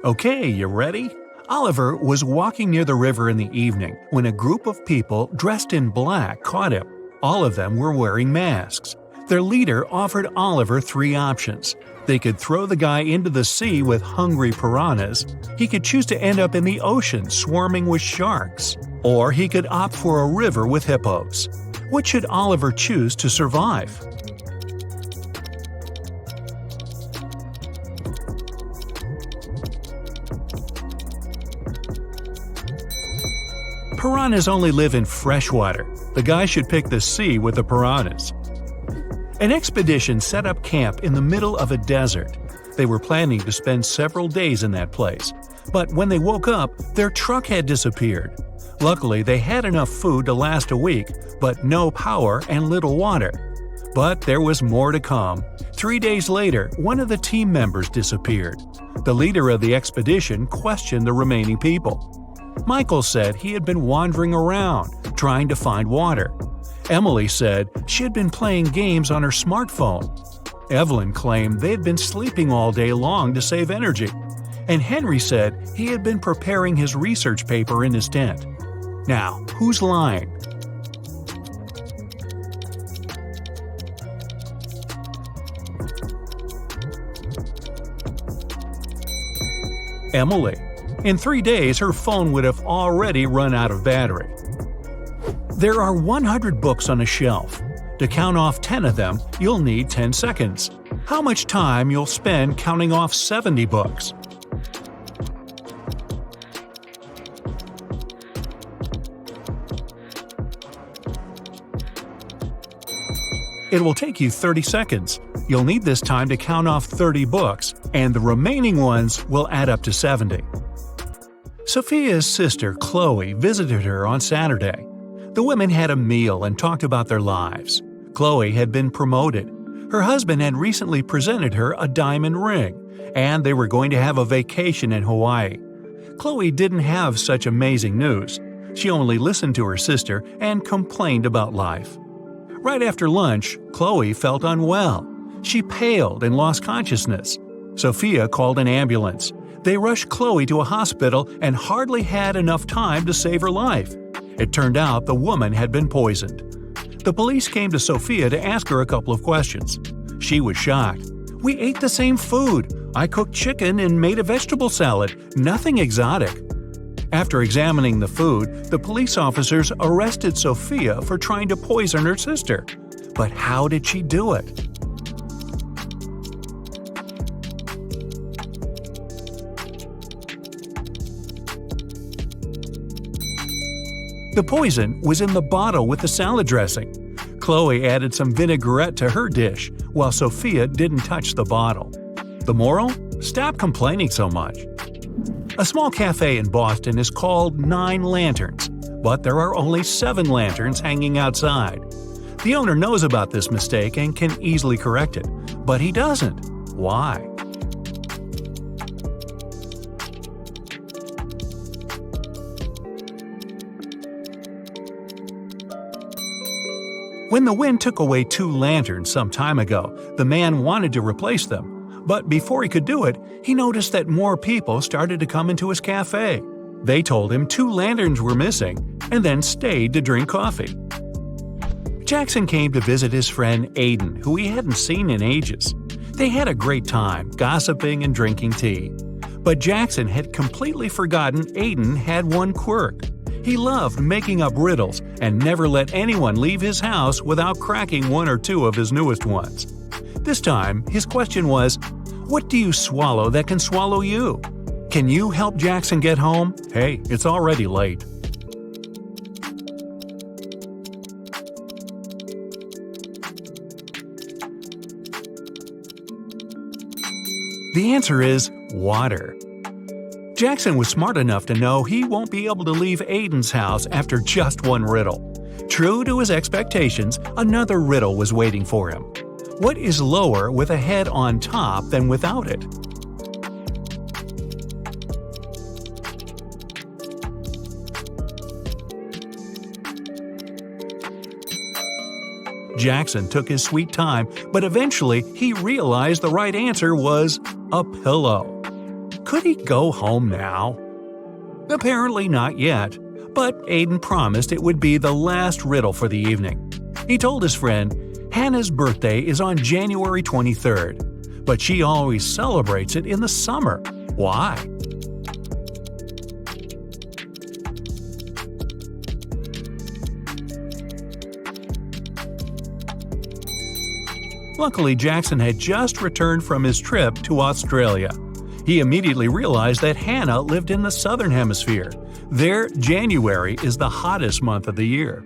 Okay, you ready? Oliver was walking near the river in the evening when a group of people dressed in black caught him. All of them were wearing masks. Their leader offered Oliver 3 options. They could throw the guy into the sea with hungry piranhas, he could choose to end up in the ocean swarming with sharks, or he could opt for a river with hippos. What should Oliver choose to survive? Piranhas only live in freshwater. The guy should pick the sea with the piranhas. An expedition set up camp in the middle of a desert. They were planning to spend several days in that place. But when they woke up, their truck had disappeared. Luckily, they had enough food to last a week, but no power and little water. But there was more to come. 3 days later, one of the team members disappeared. The leader of the expedition questioned the remaining people. Michael said he had been wandering around, trying to find water. Emily said she had been playing games on her smartphone. Evelyn claimed they had been sleeping all day long to save energy. And Henry said he had been preparing his research paper in his tent. Now, who's lying? Emily. In 3 days, her phone would have already run out of battery. There are 100 books on a shelf. To count off 10 of them, you'll need 10 seconds. How much time you'll spend counting off 70 books? It will take you 30 seconds. You'll need this time to count off 30 books, and the remaining ones will add up to 70. Sophia's sister, Chloe, visited her on Saturday. The women had a meal and talked about their lives. Chloe had been promoted. Her husband had recently presented her a diamond ring, and they were going to have a vacation in Hawaii. Chloe didn't have such amazing news. She only listened to her sister and complained about life. Right after lunch, Chloe felt unwell. She paled and lost consciousness. Sophia called an ambulance. They rushed Chloe to a hospital and hardly had enough time to save her life. It turned out the woman had been poisoned. The police came to Sophia to ask her a couple of questions. She was shocked. "We ate the same food. I cooked chicken and made a vegetable salad. Nothing exotic." After examining the food, the police officers arrested Sophia for trying to poison her sister. But how did she do it? The poison was in the bottle with the salad dressing. Chloe added some vinaigrette to her dish, while Sophia didn't touch the bottle. The moral? Stop complaining so much. A small cafe in Boston is called 9 Lanterns, but there are only 7 lanterns hanging outside. The owner knows about this mistake and can easily correct it, but he doesn't. Why? When the wind took away 2 lanterns some time ago, the man wanted to replace them. But before he could do it, he noticed that more people started to come into his cafe. They told him 2 lanterns were missing, and then stayed to drink coffee. Jackson came to visit his friend Aiden, who he hadn't seen in ages. They had a great time, gossiping and drinking tea. But Jackson had completely forgotten Aiden had one quirk. He loved making up riddles and never let anyone leave his house without cracking 1 or 2 of his newest ones. This time, his question was, "What do you swallow that can swallow you?" Can you help Jackson get home? Hey, it's already late. The answer is water. Jackson was smart enough to know he won't be able to leave Aiden's house after just 1 riddle. True to his expectations, another riddle was waiting for him. What is lower with a head on top than without it? Jackson took his sweet time, but eventually he realized the right answer was a pillow. Could he go home now? Apparently not yet, but Aiden promised it would be the last riddle for the evening. He told his friend, Hannah's birthday is on January 23rd, but she always celebrates it in the summer. Why? Luckily, Jackson had just returned from his trip to Australia. He immediately realized that Hannah lived in the southern hemisphere. There, January is the hottest month of the year.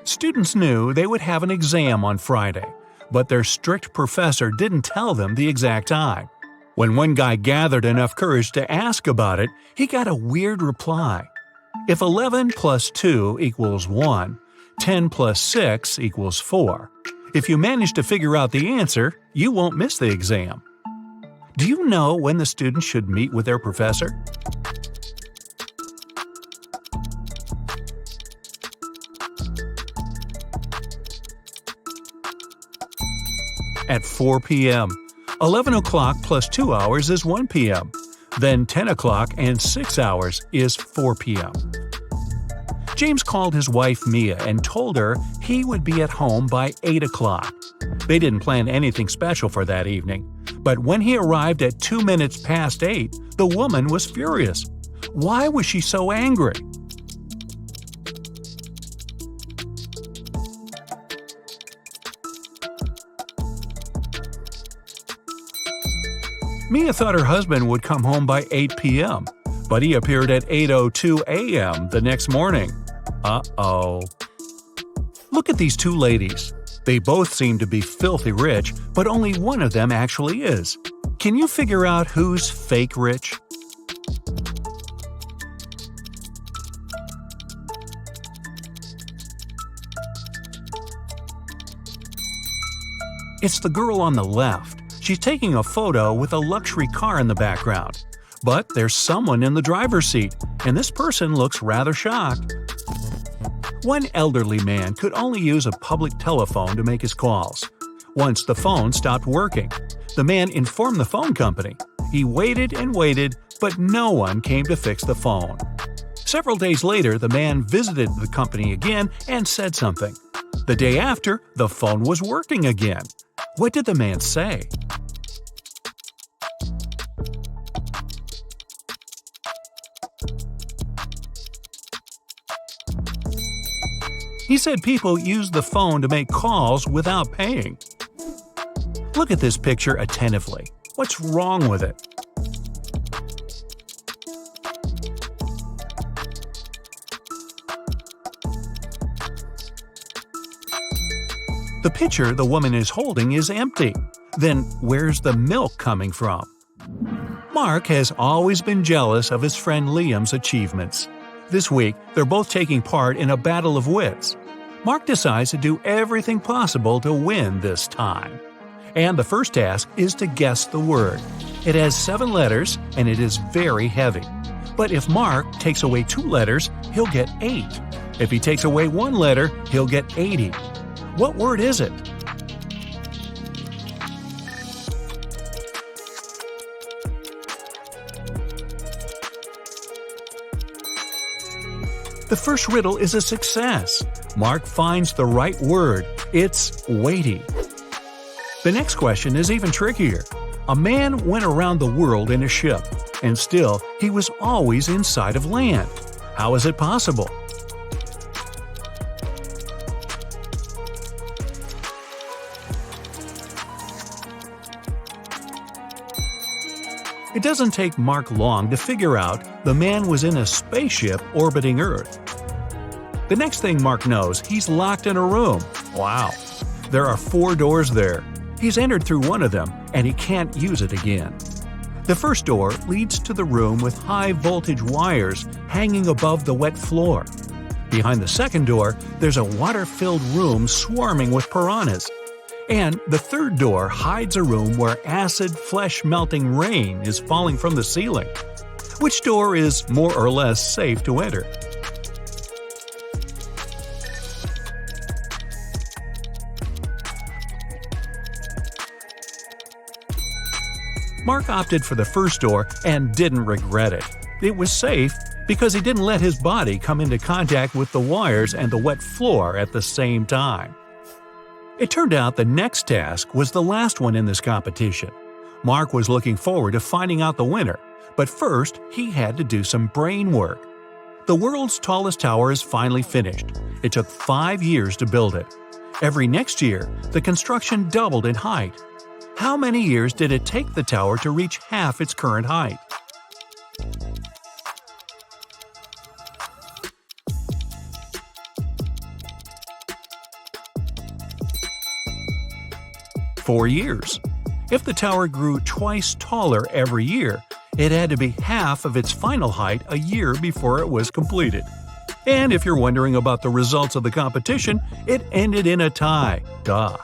Students knew they would have an exam on Friday, but their strict professor didn't tell them the exact time. When one guy gathered enough courage to ask about it, he got a weird reply. If 11 plus 2 equals 1, 10 plus 6 equals 4. If you manage to figure out the answer, you won't miss the exam. Do you know when the students should meet with their professor? At 4 p.m. 11 o'clock plus 2 hours is 1 p.m. Then 10 o'clock and 6 hours is 4 p.m. James called his wife Mia and told her he would be at home by 8 o'clock. They didn't plan anything special for that evening, but when he arrived at 2 minutes past 8, the woman was furious. Why was she so angry? Mia thought her husband would come home by 8 p.m., but he appeared at 8:02 a.m. the next morning. Uh-oh. Look at these two ladies. They both seem to be filthy rich, but only one of them actually is. Can you figure out who's fake rich? It's the girl on the left. She's taking a photo with a luxury car in the background. But there's someone in the driver's seat, and this person looks rather shocked. One elderly man could only use a public telephone to make his calls. Once the phone stopped working, the man informed the phone company. He waited and waited, but no one came to fix the phone. Several days later, the man visited the company again and said something. The day after, the phone was working again. What did the man say? He said people use the phone to make calls without paying. Look at this picture attentively. What's wrong with it? The pitcher the woman is holding is empty. Then where's the milk coming from? Mark has always been jealous of his friend Liam's achievements. This week, they're both taking part in a battle of wits. Mark decides to do everything possible to win this time. And the first task is to guess the word. It has 7 letters and it is very heavy. But if Mark takes away 2 letters, he'll get 8. If he takes away 1 letter, he'll get 80. What word is it? The first riddle is a success. Mark finds the right word. It's weighty. The next question is even trickier. A man went around the world in a ship, and still he was always inside of land. How is it possible? It doesn't take Mark long to figure out the man was in a spaceship orbiting Earth. The next thing Mark knows, he's locked in a room. Wow. There are 4 doors there. He's entered through one of them, and he can't use it again. The first door leads to the room with high-voltage wires hanging above the wet floor. Behind the second door, there's a water-filled room swarming with piranhas. And the third door hides a room where acid, flesh-melting rain is falling from the ceiling. Which door is more or less safe to enter? Mark Mark opted for the first door and didn't regret it. It was safe because he didn't let his body come into contact with the wires and the wet floor at the same time. It turned out the next task was the last one in this competition. Mark was looking forward to finding out the winner, but first he had to do some brain work. The world's tallest tower is finally finished. It took 5 years to build it. Every next year, the construction doubled in height. How many years did it take the tower to reach half its current height? "4 years. If the tower grew twice taller every year, it had to be half of its final height a year before it was completed. And if you're wondering about the results of the competition, it ended in a tie. Duh.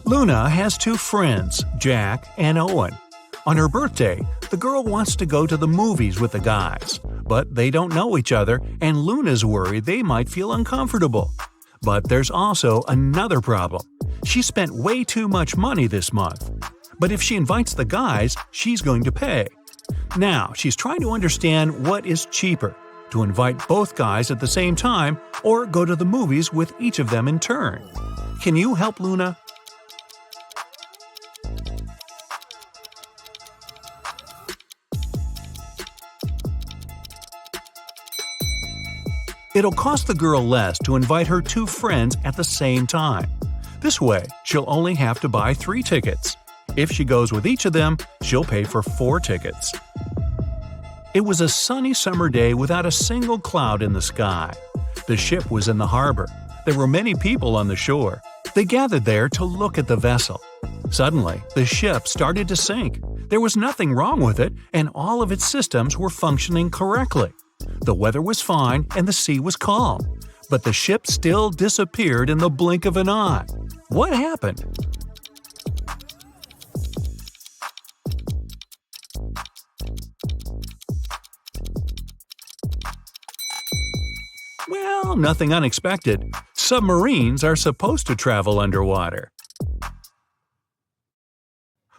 Luna has 2 friends, Jack and Owen. On her birthday, the girl wants to go to the movies with the guys, but they don't know each other and Luna's worried they might feel uncomfortable. But there's also another problem. She spent way too much money this month. But if she invites the guys, she's going to pay. Now, she's trying to understand what is cheaper, to invite both guys at the same time or go to the movies with each of them in turn. Can you help Luna? It'll cost the girl less to invite her 2 friends at the same time. This way, she'll only have to buy 3 tickets. If she goes with each of them, she'll pay for 4 tickets. It was a sunny summer day without a single cloud in the sky. The ship was in the harbor. There were many people on the shore. They gathered there to look at the vessel. Suddenly, the ship started to sink. There was nothing wrong with it, and all of its systems were functioning correctly. The weather was fine and the sea was calm. But the ship still disappeared in the blink of an eye. What happened? Well, nothing unexpected. Submarines are supposed to travel underwater.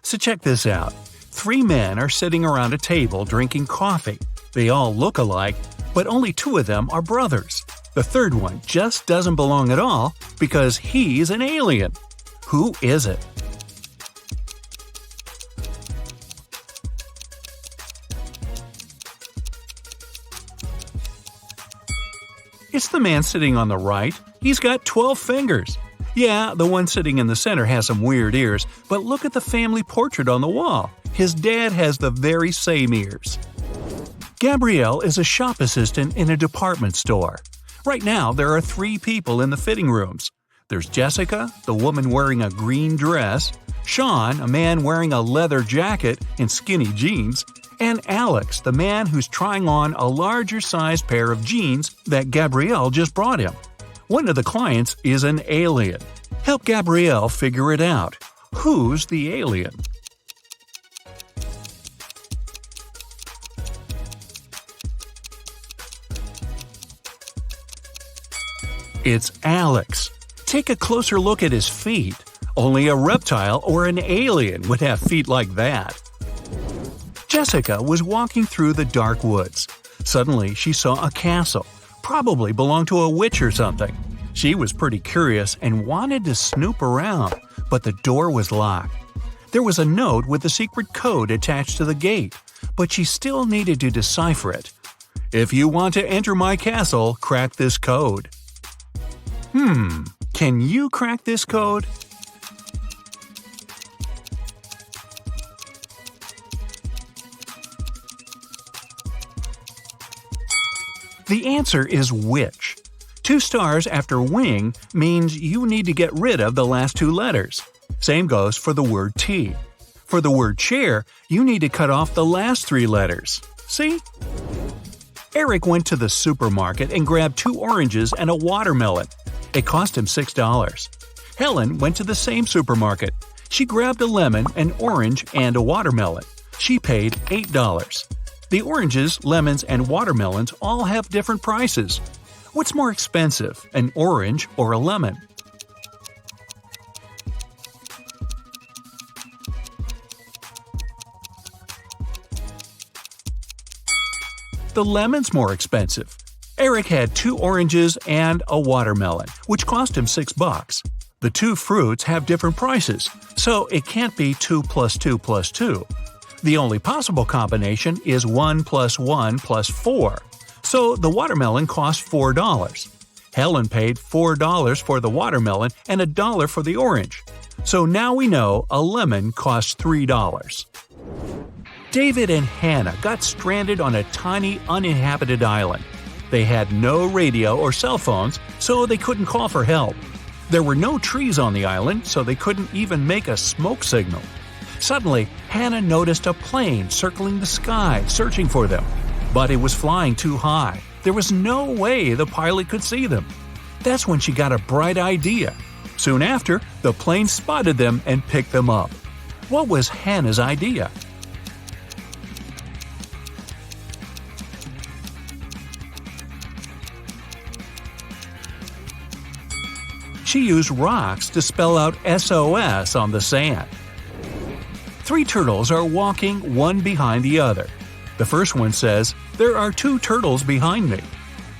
So check this out. 3 men are sitting around a table drinking coffee. They all look alike, but only 2 of them are brothers. The third one just doesn't belong at all because he's an alien. Who is it? It's the man sitting on the right. He's got 12 fingers. Yeah, the one sitting in the center has some weird ears, but look at the family portrait on the wall. His dad has the very same ears. Gabrielle is a shop assistant in a department store. Right now, there are 3 people in the fitting rooms. There's Jessica, the woman wearing a green dress, Sean, a man wearing a leather jacket and skinny jeans, and Alex, the man who's trying on a larger-sized pair of jeans that Gabrielle just brought him. One of the clients is an alien. Help Gabrielle figure it out. Who's the alien? It's Alex. Take a closer look at his feet. Only a reptile or an alien would have feet like that. Jessica was walking through the dark woods. Suddenly, she saw a castle. Probably belonged to a witch or something. She was pretty curious and wanted to snoop around, but the door was locked. There was a note with a secret code attached to the gate, but she still needed to decipher it. If you want to enter my castle, crack this code. Can you crack this code? The answer is witch. 2 stars after wing means you need to get rid of the last 2 letters. Same goes for the word tea. For the word chair, you need to cut off the last 3 letters. See? Eric went to the supermarket and grabbed 2 oranges and a watermelon. It cost him $6. Helen went to the same supermarket. She grabbed a lemon, an orange, and a watermelon. She paid $8. The oranges, lemons, and watermelons all have different prices. What's more expensive, an orange or a lemon? The lemon's more expensive. Eric had 2 oranges and a watermelon, which cost him $6. The 2 fruits have different prices, so it can't be 2 plus 2 plus 2. The only possible combination is 1 plus 1 plus 4, so the watermelon cost $4. Helen paid $4 for the watermelon and $1 for the orange. So now we know a lemon costs $3. David and Hannah got stranded on a tiny uninhabited island. They had no radio or cell phones, so they couldn't call for help. There were no trees on the island, so they couldn't even make a smoke signal. Suddenly, Hannah noticed a plane circling the sky, searching for them. But it was flying too high. There was no way the pilot could see them. That's when she got a bright idea. Soon after, the plane spotted them and picked them up. What was Hannah's idea? She used rocks to spell out SOS on the sand. 3 turtles are walking one behind the other. The first one says, "There are 2 turtles behind me."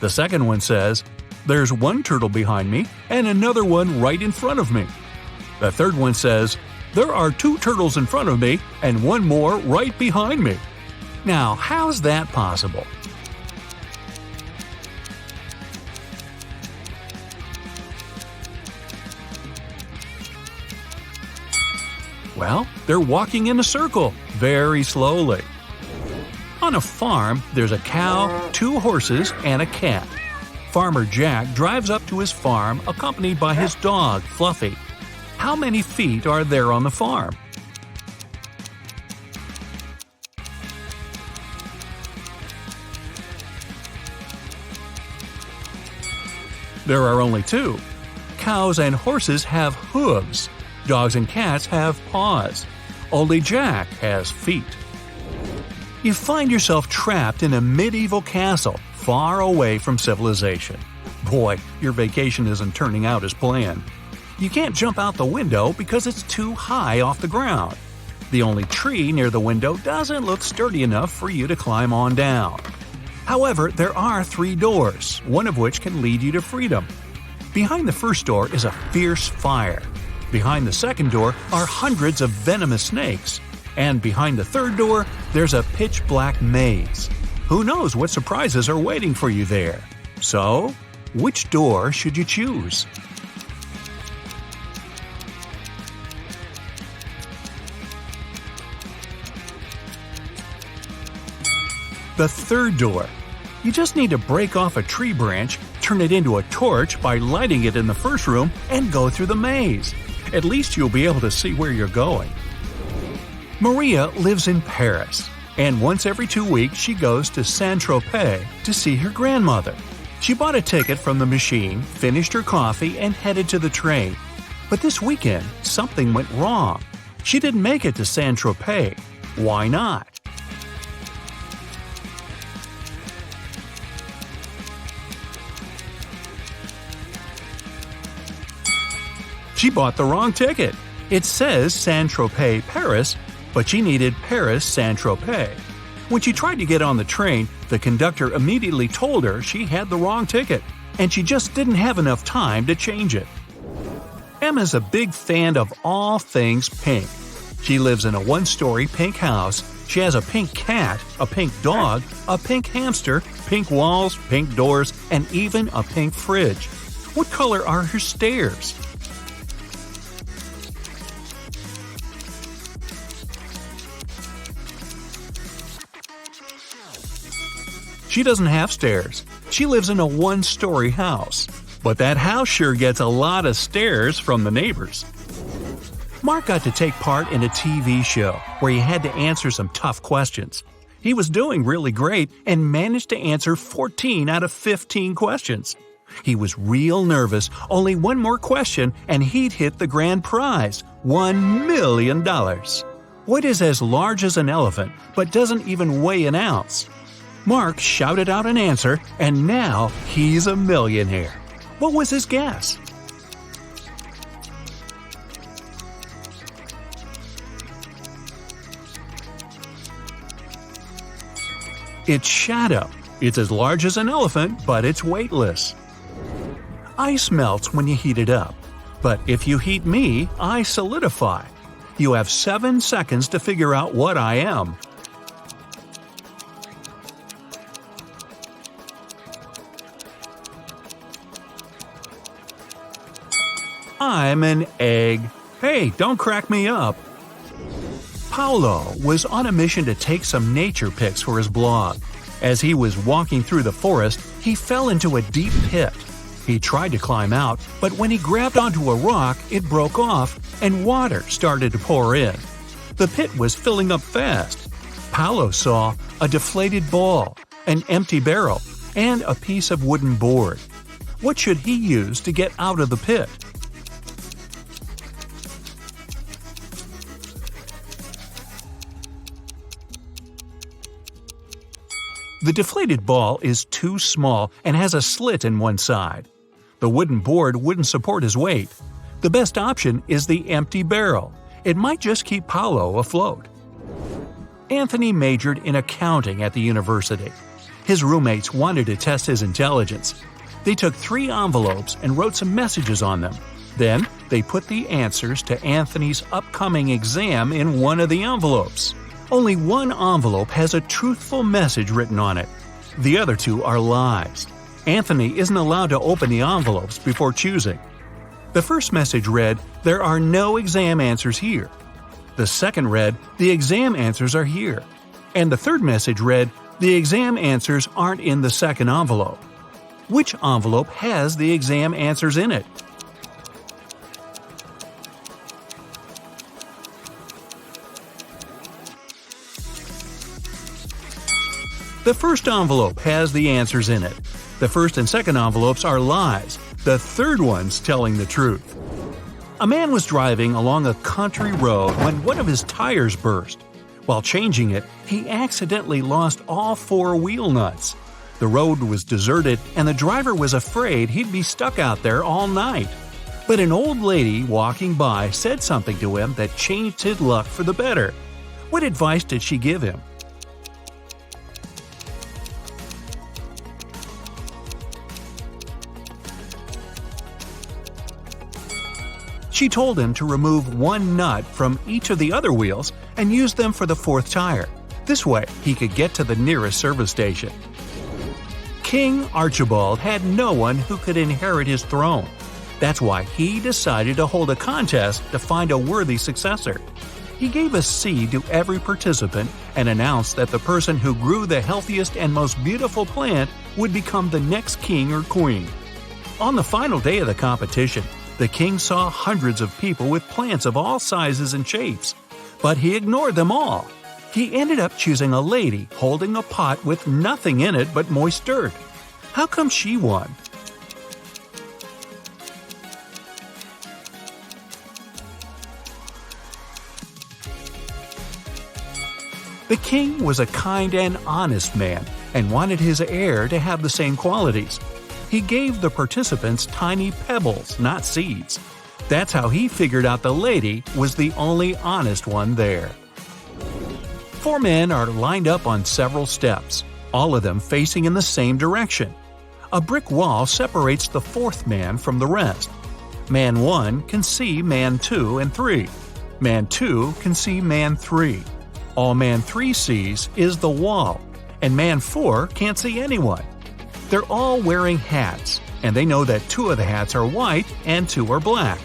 The second one says, "There's 1 turtle behind me and another one right in front of me." The third one says, "There are 2 turtles in front of me and 1 more right behind me." Now, how's that possible? Well, they're walking in a circle, very slowly. On a farm, there's a cow, 2 horses, and a cat. Farmer Jack drives up to his farm accompanied by his dog, Fluffy. How many feet are there on the farm? There are only 2. Cows and horses have hooves. Dogs and cats have paws. Only Jack has feet. You find yourself trapped in a medieval castle, far away from civilization. Boy, your vacation isn't turning out as planned. You can't jump out the window because it's too high off the ground. The only tree near the window doesn't look sturdy enough for you to climb on down. However, there are 3 doors, one of which can lead you to freedom. Behind the first door is a fierce fire. Behind the second door are hundreds of venomous snakes. And behind the third door, there's a pitch-black maze. Who knows what surprises are waiting for you there? So, which door should you choose? The third door. You just need to break off a tree branch, turn it into a torch by lighting it in the first room, and go through the maze. At least you'll be able to see where you're going. Maria lives in Paris, and once every 2 weeks she goes to Saint-Tropez to see her grandmother. She bought a ticket from the machine, finished her coffee, and headed to the train. But this weekend, something went wrong. She didn't make it to Saint-Tropez. Why not? She bought the wrong ticket. It says Saint-Tropez, Paris, but she needed Paris, Saint-Tropez. When she tried to get on the train, the conductor immediately told her she had the wrong ticket, and she just didn't have enough time to change it. Emma's a big fan of all things pink. She lives in a 1-story pink house. She has a pink cat, a pink dog, a pink hamster, pink walls, pink doors, and even a pink fridge. What color are her stairs? She doesn't have stairs. She lives in a 1-story house. But that house sure gets a lot of stares from the neighbors. Mark got to take part in a TV show where he had to answer some tough questions. He was doing really great and managed to answer 14 out of 15 questions. He was real nervous. Only one more question and he'd hit the grand prize, $1 million. What is as large as an elephant but doesn't even weigh an ounce? Mark shouted out an answer, and now he's a millionaire. What was his guess? It's shadow. It's as large as an elephant, but it's weightless. Ice melts when you heat it up. But if you heat me, I solidify. You have 7 seconds to figure out what I am. I'm an egg. Hey, don't crack me up. Paulo was on a mission to take some nature pics for his blog. As he was walking through the forest, he fell into a deep pit. He tried to climb out, but when he grabbed onto a rock, it broke off and water started to pour in. The pit was filling up fast. Paulo saw a deflated ball, an empty barrel, and a piece of wooden board. What should he use to get out of the pit? The deflated ball is too small and has a slit in one side. The wooden board wouldn't support his weight. The best option is the empty barrel. It might just keep Paulo afloat. Anthony majored in accounting at the university. His roommates wanted to test his intelligence. They took 3 envelopes and wrote some messages on them. Then, they put the answers to Anthony's upcoming exam in one of the envelopes. Only one envelope has a truthful message written on it. The other 2 are lies. Anthony isn't allowed to open the envelopes before choosing. The first message read, "There are no exam answers here." The second read, "The exam answers are here." And the third message read, "The exam answers aren't in the second envelope." Which envelope has the exam answers in it? The first envelope has the answers in it. The first and second envelopes are lies. The third one's telling the truth. A man was driving along a country road when one of his tires burst. While changing it, he accidentally lost all 4 wheel nuts. The road was deserted and the driver was afraid he'd be stuck out there all night. But an old lady walking by said something to him that changed his luck for the better. What advice did she give him? She told him to remove 1 nut from each of the other wheels and use them for the 4th tire. This way, he could get to the nearest service station. King Archibald had no one who could inherit his throne. That's why he decided to hold a contest to find a worthy successor. He gave a seed to every participant and announced that the person who grew the healthiest and most beautiful plant would become the next king or queen. On the final day of the competition, the king saw hundreds of people with plants of all sizes and shapes, but he ignored them all. He ended up choosing a lady holding a pot with nothing in it but moist dirt. How come she won? The king was a kind and honest man and wanted his heir to have the same qualities. He gave the participants tiny pebbles, not seeds. That's how he figured out the lady was the only honest one there. 4 men are lined up on several steps, all of them facing in the same direction. A brick wall separates the 4th man from the rest. Man 1 can see man 2 and 3. Man 2 can see man 3. All man 3 sees is the wall, and man 4 can't see anyone. They're all wearing hats, and they know that 2 of the hats are white and 2 are black.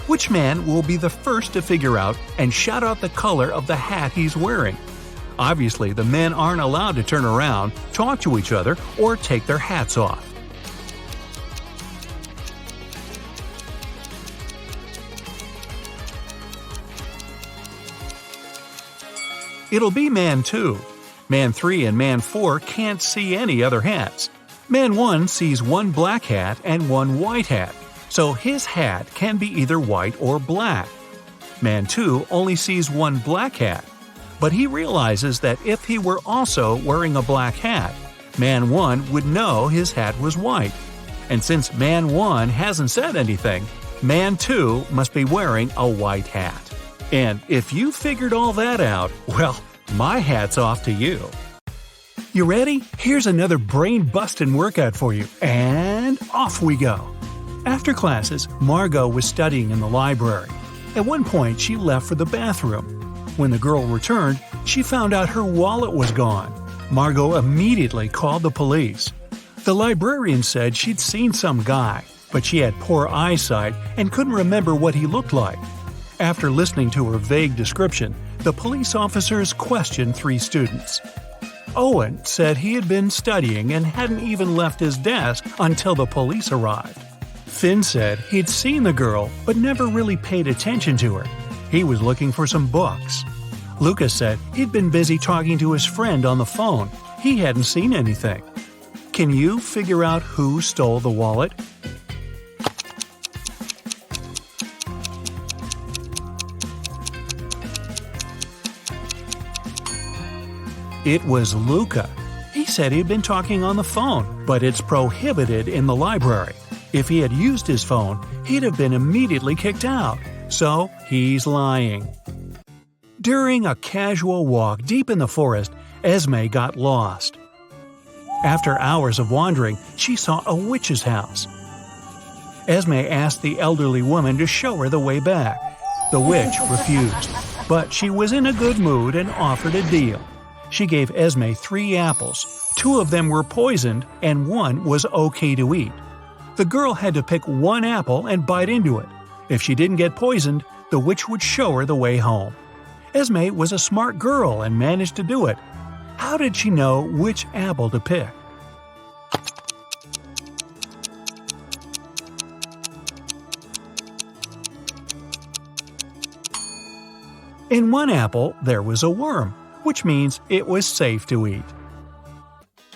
Which man will be the first to figure out and shout out the color of the hat he's wearing? Obviously, the men aren't allowed to turn around, talk to each other, or take their hats off. It'll be man 2. Man 3 and man 4 can't see any other hats. Man 1 sees 1 black hat and 1 white hat, so his hat can be either white or black. Man 2 only sees 1 black hat, but he realizes that if he were also wearing a black hat, Man 1 would know his hat was white. And since Man 1 hasn't said anything, Man 2 must be wearing a white hat. And if you figured all that out, well, my hat's off to you. You ready? Here's another brain-busting workout for you, and off we go! After classes, Margot was studying in the library. At one point, she left for the bathroom. When the girl returned, she found out her wallet was gone. Margot immediately called the police. The librarian said she'd seen some guy, but she had poor eyesight and couldn't remember what he looked like. After listening to her vague description, the police officers questioned 3 students. Owen said he had been studying and hadn't even left his desk until the police arrived. Finn said he'd seen the girl but never really paid attention to her. He was looking for some books. Lucas said he'd been busy talking to his friend on the phone. He hadn't seen anything. Can you figure out who stole the wallet? It was Luca. He said he'd been talking on the phone, but it's prohibited in the library. If he had used his phone, he'd have been immediately kicked out. So, he's lying. During a casual walk deep in the forest, Esme got lost. After hours of wandering, she saw a witch's house. Esme asked the elderly woman to show her the way back. The witch refused, but she was in a good mood and offered a deal. She gave Esme 3 apples. 2 of them were poisoned and 1 was okay to eat. The girl had to pick 1 apple and bite into it. If she didn't get poisoned, the witch would show her the way home. Esme was a smart girl and managed to do it. How did she know which apple to pick? In 1 apple, there was a worm, which means it was safe to eat.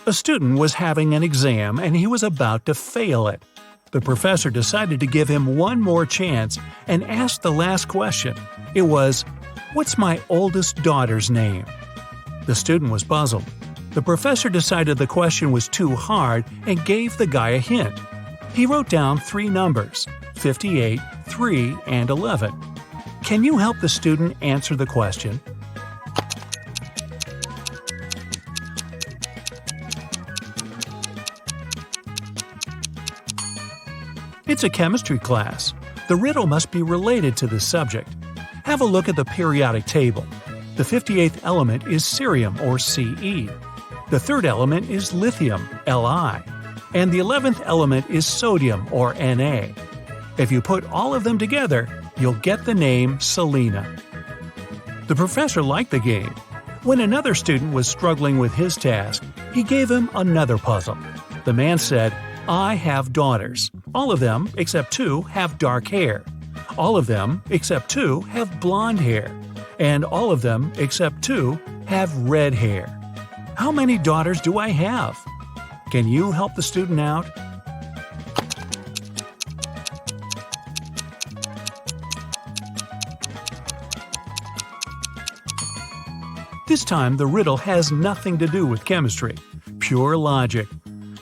A student was having an exam and he was about to fail it. The professor decided to give him 1 more chance and asked the last question. It was, "What's my oldest daughter's name?" The student was puzzled. The professor decided the question was too hard and gave the guy a hint. He wrote down 3 numbers, 58, 3, and 11. Can you help the student answer the question? It's a chemistry class. The riddle must be related to this subject. Have a look at the periodic table. The 58th element is cerium, or Ce. The 3rd element is lithium, Li. And the 11th element is sodium, or Na. If you put all of them together, you'll get the name Selena. The professor liked the game. When another student was struggling with his task, he gave him another puzzle. The man said, "I have daughters. All of them, except 2, have dark hair. All of them, except 2, have blonde hair. And all of them, except 2, have red hair. How many daughters do I have?" Can you help the student out? This time, the riddle has nothing to do with chemistry. Pure logic.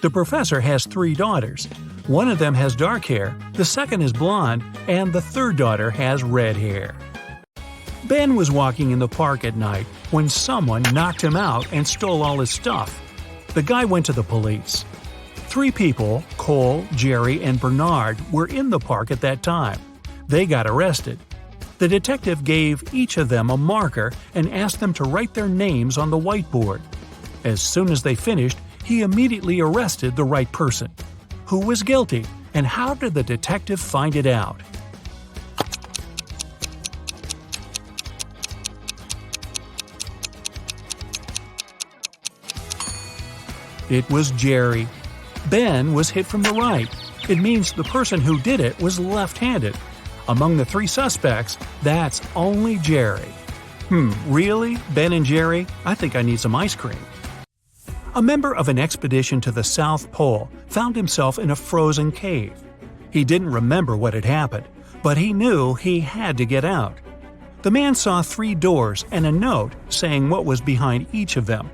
The professor has 3 daughters. One of them has dark hair, the second is blonde, and the 3rd daughter has red hair. Ben was walking in the park at night when someone knocked him out and stole all his stuff. The guy went to the police. 3 people, Cole, Jerry, and Bernard, were in the park at that time. They got arrested. The detective gave each of them a marker and asked them to write their names on the whiteboard. As soon as they finished, he immediately arrested the right person. Who was guilty, and how did the detective find it out? It was Jerry. Ben was hit from the right. It means the person who did it was left-handed. Among the 3 suspects, that's only Jerry. Really? Ben and Jerry? I think I need some ice cream. A member of an expedition to the South Pole found himself in a frozen cave. He didn't remember what had happened, but he knew he had to get out. The man saw 3 doors and a note saying what was behind each of them.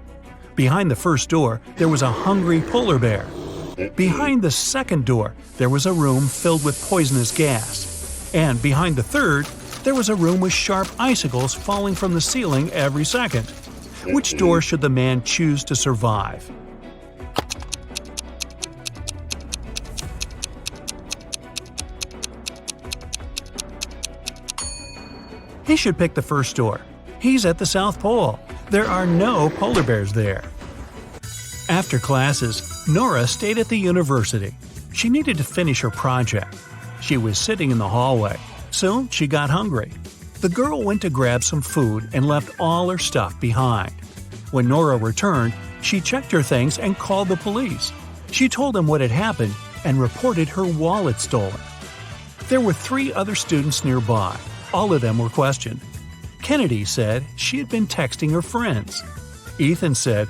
Behind the first door, there was a hungry polar bear. Behind the second door, there was a room filled with poisonous gas. And behind the third, there was a room with sharp icicles falling from the ceiling every second. Which door should the man choose to survive? He should pick the first door. He's at the South Pole. There are no polar bears there. After classes, Nora stayed at the university. She needed to finish her project. She was sitting in the hallway. Soon, she got hungry. The girl went to grab some food and left all her stuff behind. When Nora returned, she checked her things and called the police. She told them what had happened and reported her wallet stolen. There were 3 other students nearby. All of them were questioned. Kennedy said she had been texting her friends. Ethan said,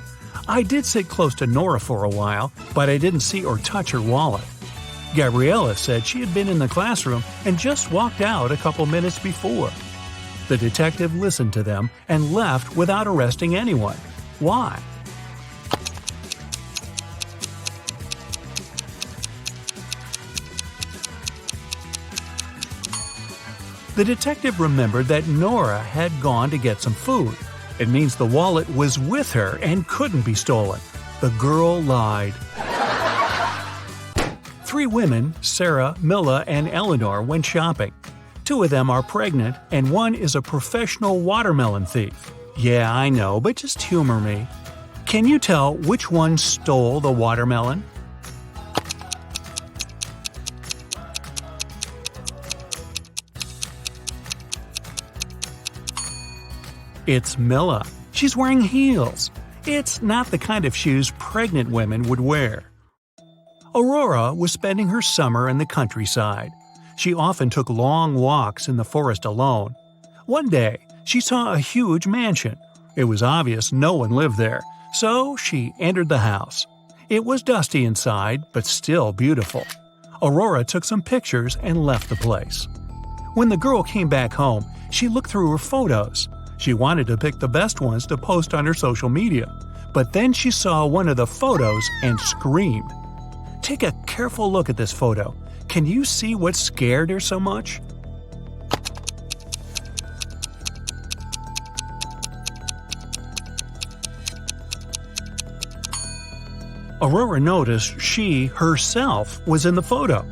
"I did sit close to Nora for a while, but I didn't see or touch her wallet." Gabriella said she had been in the classroom and just walked out a couple minutes before. The detective listened to them and left without arresting anyone. Why? The detective remembered that Nora had gone to get some food. It means the wallet was with her and couldn't be stolen. The girl lied. 3 women, Sarah, Milla, and Eleanor, went shopping. 2 of them are pregnant, and 1 is a professional watermelon thief. Yeah, I know, but just humor me. Can you tell which one stole the watermelon? It's Milla. She's wearing heels. It's not the kind of shoes pregnant women would wear. Aurora was spending her summer in the countryside. She often took long walks in the forest alone. One day, she saw a huge mansion. It was obvious no one lived there, so she entered the house. It was dusty inside, but still beautiful. Aurora took some pictures and left the place. When the girl came back home, she looked through her photos. She wanted to pick the best ones to post on her social media, but then she saw one of the photos and screamed. Take a careful look at this photo. Can you see what scared her so much? Aurora noticed she, herself, was in the photo.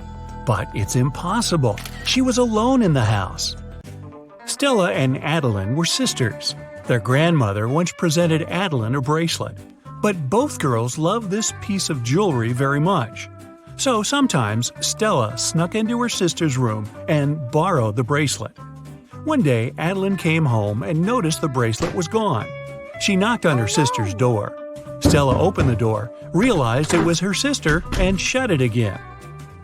But it's impossible. She was alone in the house. Stella and Adeline were sisters. Their grandmother once presented Adeline a bracelet. But both girls loved this piece of jewelry very much. So sometimes Stella snuck into her sister's room and borrowed the bracelet. One day, Adeline came home and noticed the bracelet was gone. She knocked on her sister's door. Stella opened the door, realized it was her sister, and shut it again.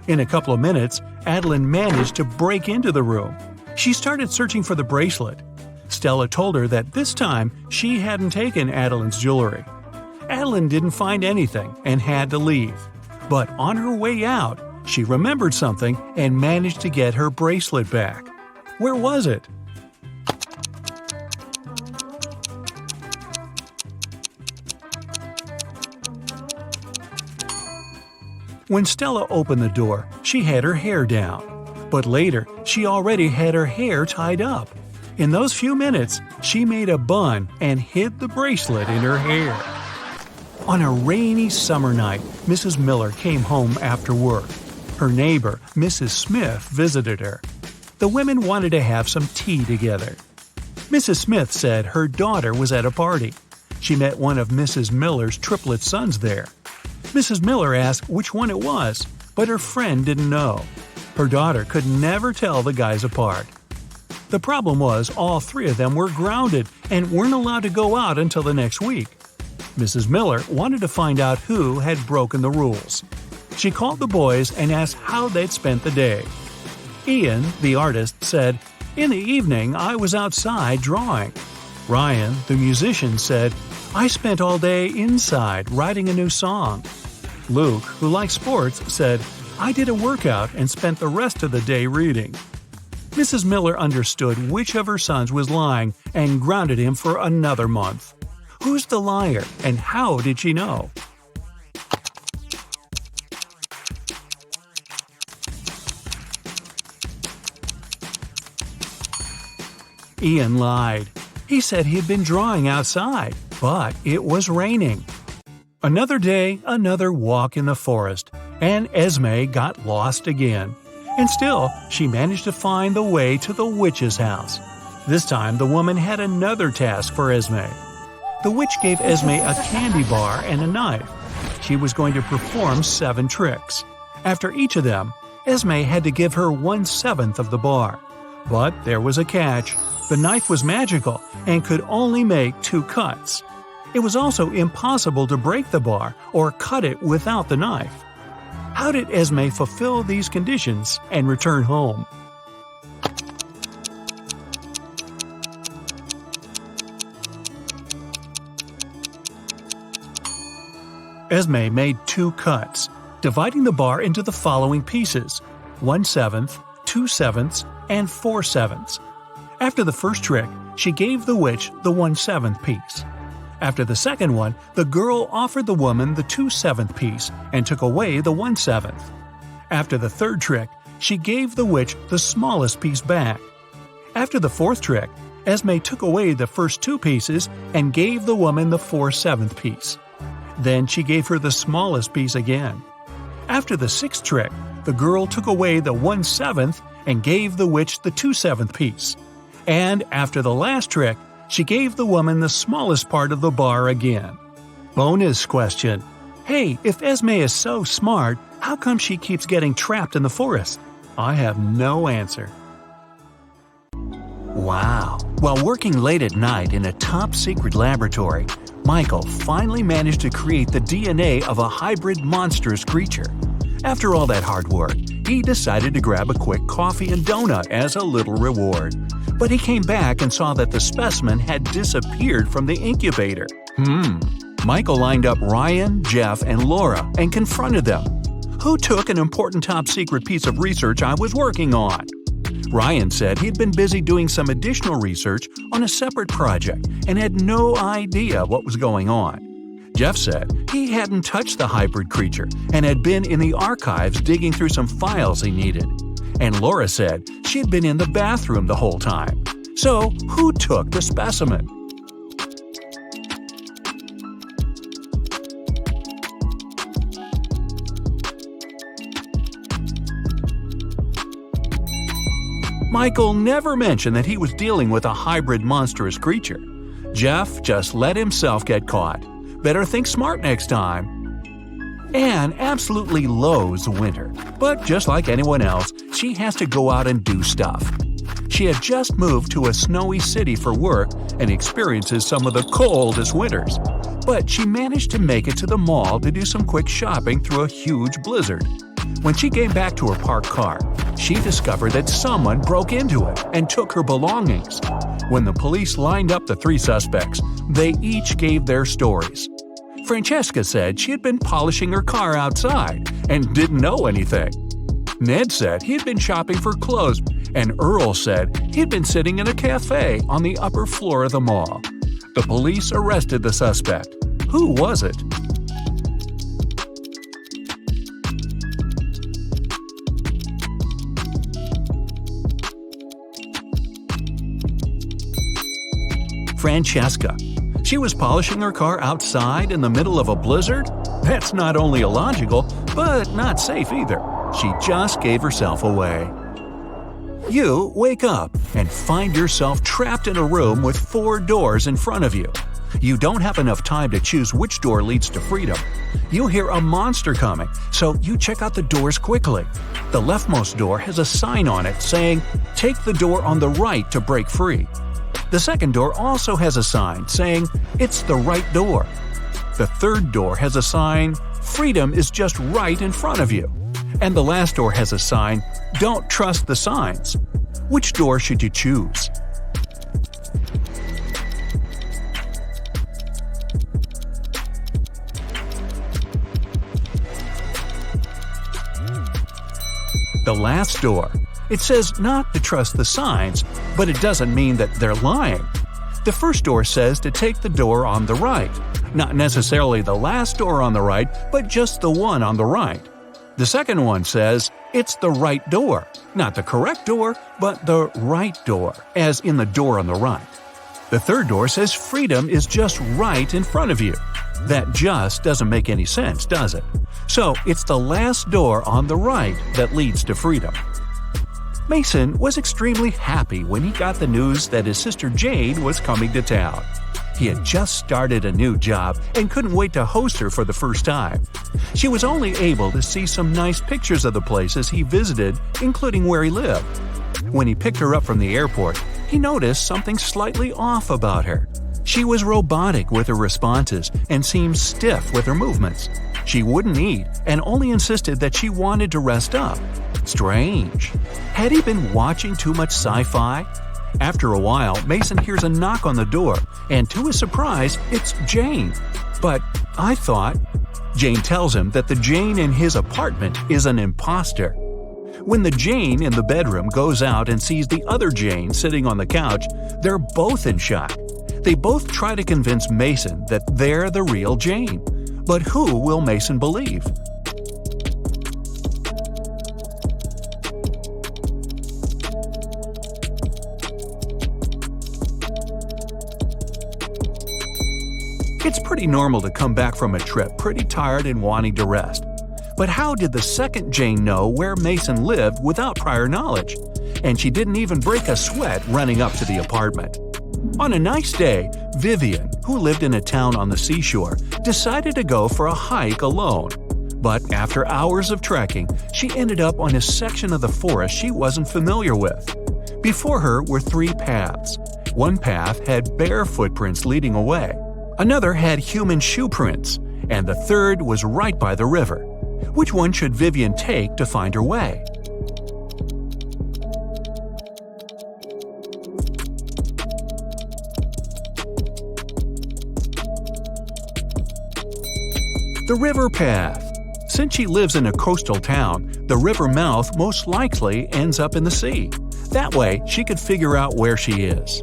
In a couple of minutes, Adeline managed to break into the room. She started searching for the bracelet. Stella told her that this time she hadn't taken Adeline's jewelry. Adeline didn't find anything and had to leave. But on her way out, she remembered something and managed to get her bracelet back. Where was it? When Stella opened the door, she had her hair down. But later, she already had her hair tied up. In those few minutes, she made a bun and hid the bracelet in her hair. On a rainy summer night, Mrs. Miller came home after work. Her neighbor, Mrs. Smith, visited her. The women wanted to have some tea together. Mrs. Smith said her daughter was at a party. She met one of Mrs. Miller's triplet sons there. Mrs. Miller asked which one it was, but her friend didn't know. Her daughter could never tell the guys apart. The problem was all 3 of them were grounded and weren't allowed to go out until the next week. Mrs. Miller wanted to find out who had broken the rules. She called the boys and asked how they'd spent the day. Ian, the artist, said, "In the evening, I was outside drawing." Ryan, the musician, said, "I spent all day inside writing a new song." Luke, who likes sports, said, "I did a workout and spent the rest of the day reading." Mrs. Miller understood which of her sons was lying and grounded him for another month. Who's the liar, and how did she know? Ian lied. He said he had been drawing outside. but it was raining. Another day, another walk in the forest, and Esme got lost again. And still, she managed to find the way to the witch's house. This time, the woman had another task for Esme. The witch gave Esme a candy bar and a knife. She was going to perform 7 tricks. After each of them, Esme had to give her 1/7 of the bar. But there was a catch. The knife was magical and could only make 2 cuts. It was also impossible to break the bar or cut it without the knife. How did Esme fulfill these conditions and return home? Esme made 2 cuts, dividing the bar into the following pieces: 1/7, 2/7, and 4/7. After the first trick, she gave the witch the 1/7 piece. After the second one, the girl offered the woman the 2/7 piece and took away the 1/7. After the third trick, she gave the witch the smallest piece back. After the fourth trick, Esme took away the first 2 pieces and gave the woman the 4/7 piece. Then she gave her the smallest piece again. After the sixth trick, the girl took away the 1/7 and gave the witch the 2/7 piece. And after the last trick, she gave the woman the smallest part of the bar again. Bonus question. Hey, if Esme is so smart, how come she keeps getting trapped in the forest? I have no answer. Wow. While working late at night in a top-secret laboratory, Michael finally managed to create the DNA of a hybrid monstrous creature. After all that hard work, he decided to grab a quick coffee and donut as a little reward. But he came back and saw that the specimen had disappeared from the incubator. Michael lined up Ryan, Jeff, and Laura and confronted them. Who took an important top-secret piece of research I was working on? Ryan said he'd been busy doing some additional research on a separate project and had no idea what was going on. Jeff said he hadn't touched the hybrid creature and had been in the archives digging through some files he needed. And Laura said she'd been in the bathroom the whole time. So, who took the specimen? Michael never mentioned that he was dealing with a hybrid monstrous creature. Jeff just let himself get caught. Better think smart next time. Anne absolutely loathes winter, but just like anyone else, she has to go out and do stuff. She had just moved to a snowy city for work and experiences some of the coldest winters. But she managed to make it to the mall to do some quick shopping through a huge blizzard. When she came back to her parked car, she discovered that someone broke into it and took her belongings. When the police lined up the 3 suspects, they each gave their stories. Francesca said she had been polishing her car outside and didn't know anything. Ned said he'd been shopping for clothes, and Earl said he'd been sitting in a cafe on the upper floor of the mall. The police arrested the suspect. Who was it? Francesca. She was polishing her car outside in the middle of a blizzard? That's not only illogical, but not safe either. She just gave herself away. You wake up and find yourself trapped in a room with 4 doors in front of you. You don't have enough time to choose which door leads to freedom. You hear a monster coming, so you check out the doors quickly. The leftmost door has a sign on it saying, "Take the door on the right to break free." The second door also has a sign saying, "It's the right door." The third door has a sign, "Freedom is just right in front of you." And the last door has a sign, "Don't trust the signs." Which door should you choose? The last door. It says not to trust the signs, but it doesn't mean that they're lying. The first door says to take the door on the right. Not necessarily the last door on the right, but just the one on the right. The second one says it's the right door. Not the correct door, but the right door, as in the door on the right. The third door says freedom is just right in front of you. That just doesn't make any sense, does it? So it's the last door on the right that leads to freedom. Mason was extremely happy when he got the news that his sister Jane was coming to town. He had just started a new job and couldn't wait to host her for the first time. She was only able to see some nice pictures of the places he visited, including where he lived. When he picked her up from the airport, he noticed something slightly off about her. She was robotic with her responses and seemed stiff with her movements. She wouldn't eat and only insisted that she wanted to rest up. Strange. Had he been watching too much sci-fi? After a while, Mason hears a knock on the door, and to his surprise, it's Jane. But I thought... Jane tells him that the Jane in his apartment is an impostor. When the Jane in the bedroom goes out and sees the other Jane sitting on the couch, they're both in shock. They both try to convince Mason that they're the real Jane. But who will Mason believe? It's pretty normal to come back from a trip pretty tired and wanting to rest. But how did the second Jane know where Mason lived without prior knowledge? And she didn't even break a sweat running up to the apartment. On a nice day, Vivian, who lived in a town on the seashore, decided to go for a hike alone. But after hours of trekking, she ended up on a section of the forest she wasn't familiar with. Before her were 3 paths. One path had bare footprints leading away. Another had human shoe prints, and the third was right by the river. Which one should Vivian take to find her way? The river path. Since she lives in a coastal town, the river mouth most likely ends up in the sea. That way, she could figure out where she is.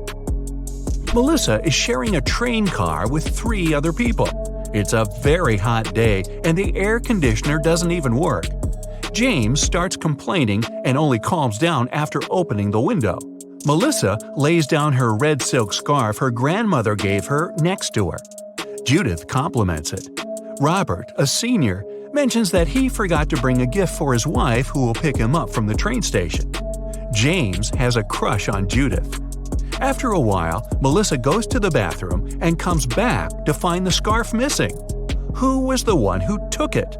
Melissa is sharing a train car with 3 other people. It's a very hot day and the air conditioner doesn't even work. James starts complaining and only calms down after opening the window. Melissa lays down her red silk scarf her grandmother gave her next to her. Judith compliments it. Robert, a senior, mentions that he forgot to bring a gift for his wife who will pick him up from the train station. James has a crush on Judith. After a while, Melissa goes to the bathroom and comes back to find the scarf missing. Who was the one who took it?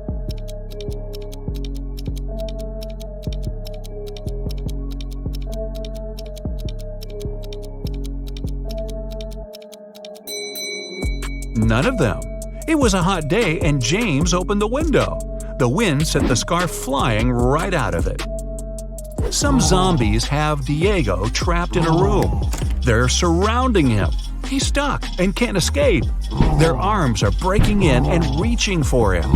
None of them. It was a hot day and James opened the window. The wind sent the scarf flying right out of it. Some zombies have Diego trapped in a room. They're surrounding him. He's stuck and can't escape. Their arms are breaking in and reaching for him.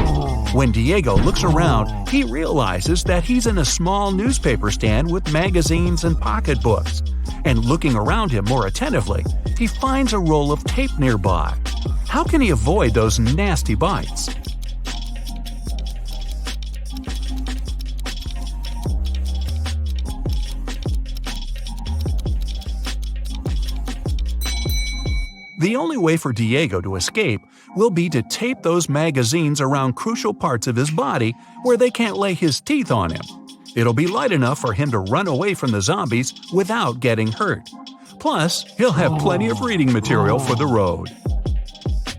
When Diego looks around, he realizes that he's in a small newspaper stand with magazines and pocketbooks. And looking around him more attentively, he finds a roll of tape nearby. How can he avoid those nasty bites? The only way for Diego to escape will be to tape those magazines around crucial parts of his body where they can't lay his teeth on him. It'll be light enough for him to run away from the zombies without getting hurt. Plus, he'll have plenty of reading material for the road.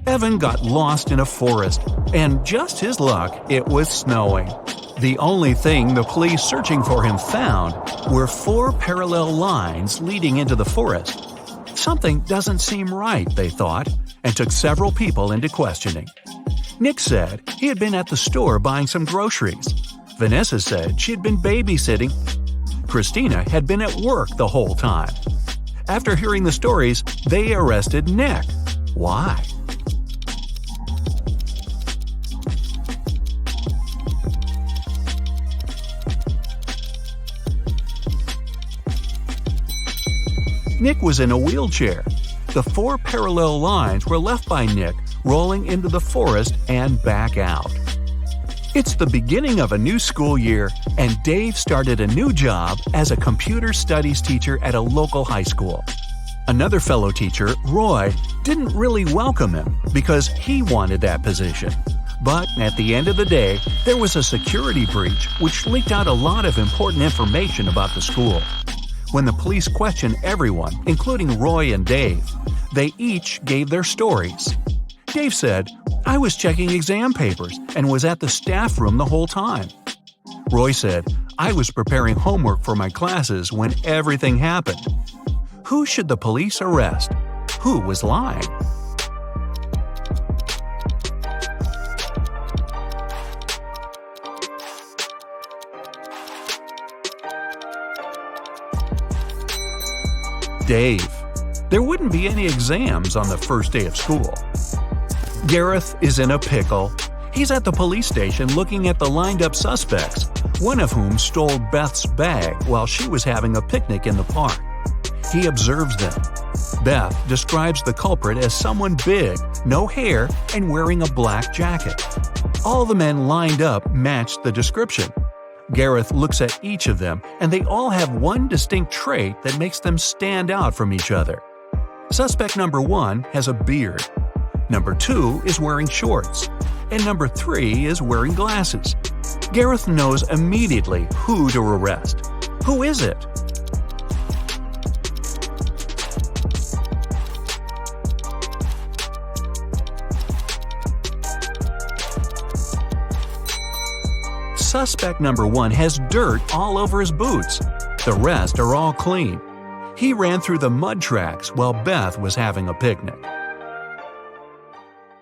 Evan got lost in a forest, and just his luck, it was snowing. The only thing the police searching for him found were 4 parallel lines leading into the forest. Something doesn't seem right, they thought, and took several people into questioning. Nick said he had been at the store buying some groceries. Vanessa said she had been babysitting. Christina had been at work the whole time. After hearing the stories, they arrested Nick. Why? Nick was in a wheelchair. The 4 parallel lines were left by Nick rolling into the forest and back out. It's the beginning of a new school year, and Dave started a new job as a computer studies teacher at a local high school. Another fellow teacher, Roy, didn't really welcome him because he wanted that position. But at the end of the day, there was a security breach which leaked out a lot of important information about the school. When the police questioned everyone, including Roy and Dave, they each gave their stories. Dave said, "I was checking exam papers and was at the staff room the whole time." Roy said, "I was preparing homework for my classes when everything happened." Who should the police arrest? Who was lying? Dave. There wouldn't be any exams on the first day of school. Gareth is in a pickle. He's at the police station looking at the lined-up suspects, one of whom stole Beth's bag while she was having a picnic in the park. He observes them. Beth describes the culprit as someone big, no hair, and wearing a black jacket. All the men lined up matched the description. Gareth looks at each of them, and they all have one distinct trait that makes them stand out from each other. Suspect number 1 has a beard. Number 2 is wearing shorts. And number 3 is wearing glasses. Gareth knows immediately who to arrest. Who is it? Suspect number 1 has dirt all over his boots. The rest are all clean. He ran through the mud tracks while Beth was having a picnic.